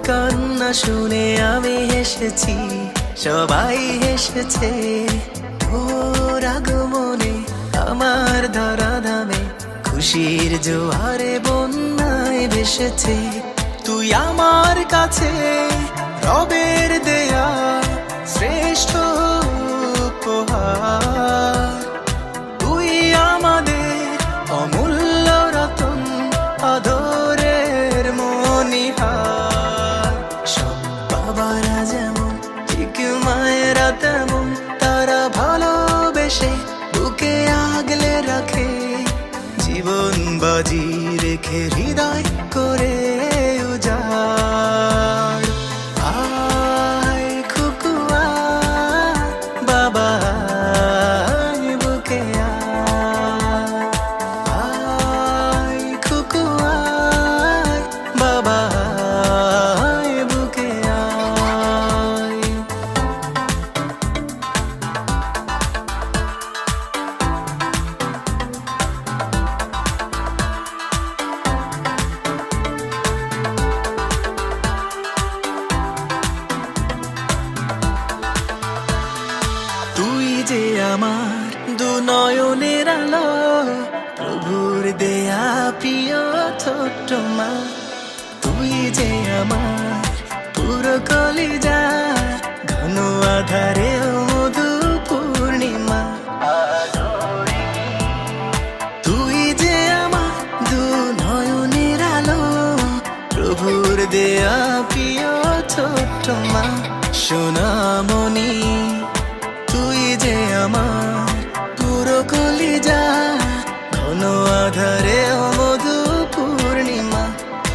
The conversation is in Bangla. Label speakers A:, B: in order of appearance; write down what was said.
A: কান্না শুনে আমি হেসেছি, সবাই হেসেছে। ওর আগমনে আমার ধরাধামে খুশির জোয়ারে বন্যায় ভেসেছে। তুই আমার কাছে রবের দেয়া শ্রেষ্ঠ উপহার। তুই আমাদের অমূল্য রতন, আদরের মণিহার। সব বাবারা যেমন ঠিক মায়েরা তেমন, তারা ভালোবেসে বুকে আগলে রাখে। জীবন বাজি রেখে হৃদয় করে উজাড়। আয় খুকু আয়, বাবা আয় বুকে আয়। আয় খুকু আয়, বাবা আয় বুকে আয়। তুই যে আমার দু নয়নের আলো, প্রভুর দেয়া প্রিয় ছোট্ট মা। তুই যে আমার পুরো কলিজা, ঘন আধারে মধু পূর্ণিমা। তুই যে আমার দু নয়নের আলো, প্রভুর দেয়া প্রিয় ছোট্ট মা। সোনামণি তুই যে আমার পুরো কলিজা, ঘন আধারে